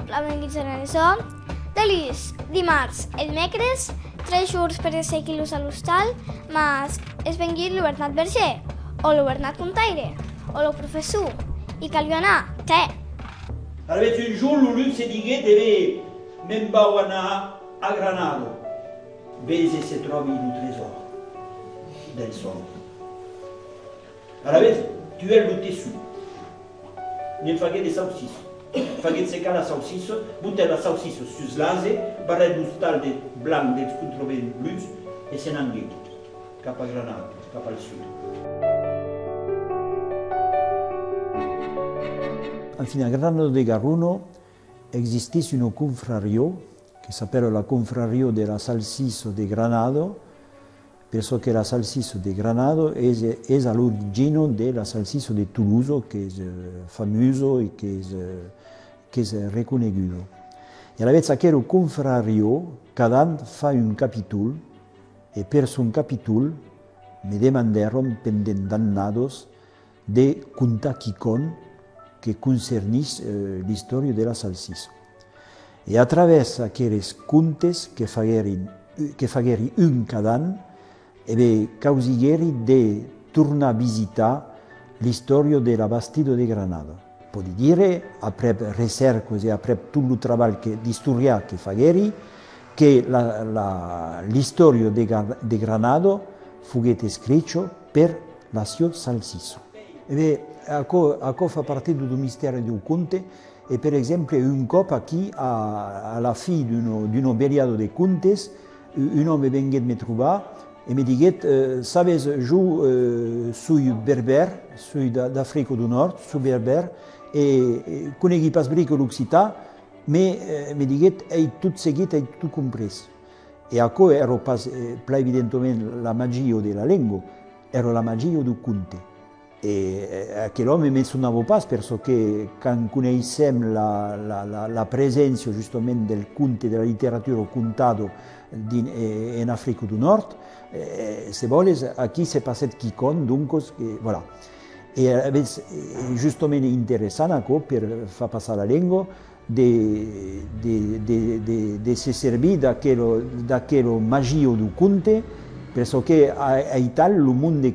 la benvinguts de l'Is, dimarts i dimecres, 3 jours per 6 quilos a l'hostal, mas es vengui el Bernat Berger, o el Bernat Contaire, o el professor, i cal anar, té. Avete un giorno lui si deve men anar a Granado, vede se trovi un tesoro del solo. Allora, tu es le tessu, ne faghe de saucisses. Faghe secar la saucisse, butte la saucisse sus l'ase, barret l'hostal de blanc de controver blues e se n'andiu cap a Granada, cap al sud. Enfin, a Granado de Garruno existis un confrario que s'appelle la Confrario de la Salsiccia de Granado, penso que la salsiccia de Granado es all'origine de la salsiccia de Toulouse, que es famoso y que es reconocido. Y a la vez aquel confrario, cada año fa un capítulo, y per son capítulo me demandaron pendent dannados de contar quicón que concernís l'historia de la salsiccia. Y a través de aquellos contes que fagueri un cada any, causigueri de tornar a visitar l'historia de la Bastida de Granada. Può dire, après recercas e après tutto il lavoro di storia che fagueri, che l'istoria di Granada fu scritta per la sua salsiccia. Ecco fa parte del mistero del conte, e per esempio un cop qui, alla fine di un periodo di contes, un uomo venne a trovare e mi disse, sabes, io sono berber, sono d'Africa del Nord, sono berber, e conosco pas brico l'Occità, ma mi disse, hai tutto seguito, hai tutto compreso. E ecco era pas, evidentemente la magia della lingua, era la magia del conte. E quell'uomo mi suonava pas perché quando conosciamo la presenza giustamente del conte, della letteratura contata in Africa del Nord, se vuole, qui si è passato quicon, dunque, voilà. E giustamente interessante per far passare la lingua, di si servire da quello magia del conte, perché a Italia il mondo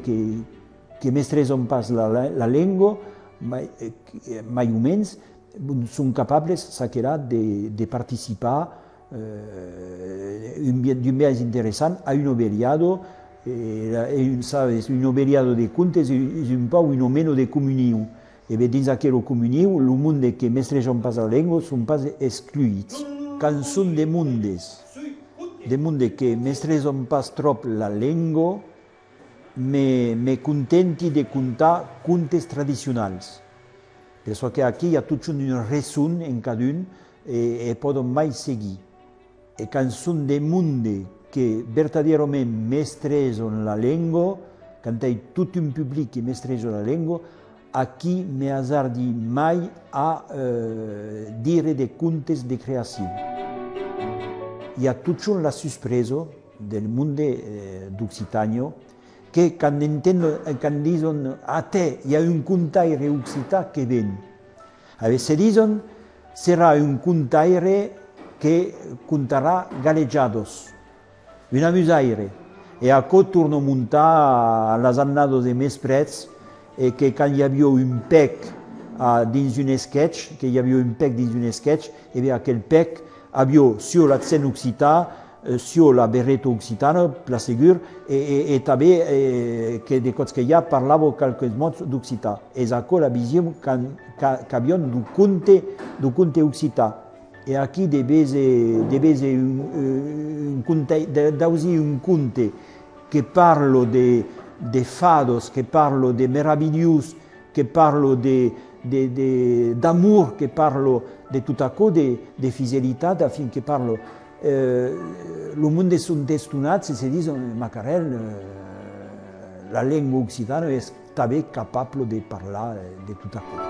che mestresano pas la lingua, mai o mens, sono capables di partecipare d'un viaggio interessante a un periodo, un periodo di contes, un po' un meno di comunione. E dins aquell comunione, il mondo che mestresano pas la lingua sono pas escluiti. Quand sono de mondes che mestresano pas troppo la lingua, me contenti di contare contes tradizionali. Perché qui hi ha tutta una ragione in cadun e possono mai seguire. E quando sono dei mondi che verdaderamente mestresano la lingua, quando hai tutto un pubblico che mestresa la lingua, a chi mi azzardi mai a dire dei contes di creazione. Hi ha tutta la sorpresa del mondo d'Occitania, che quando dicono a te hi ha un contaire occità che viene. Se dicono sarà un contaire che conterà galleggiados, una musaire. E a co torno a montare alle annate dei miei prezzi, e che quando hi havia un pec dins un sketch, e bien aquel pec havia sur la scène occità, sur la berretta occitana, la segur, e també che de cose che hi ha parlavo qualche mots d'occità. E ecco la visione che abbiamo du conte occità. E qui deve un conte che parlo di fados, che parlo di meravigliosi, che parlo d'amor, che parlo di tutta cosa, di fidelità, affinché parlo. Il mondo sono destinati, si dicono, Macarel, la lingua occitana è també capable di parlare di tutta cosa.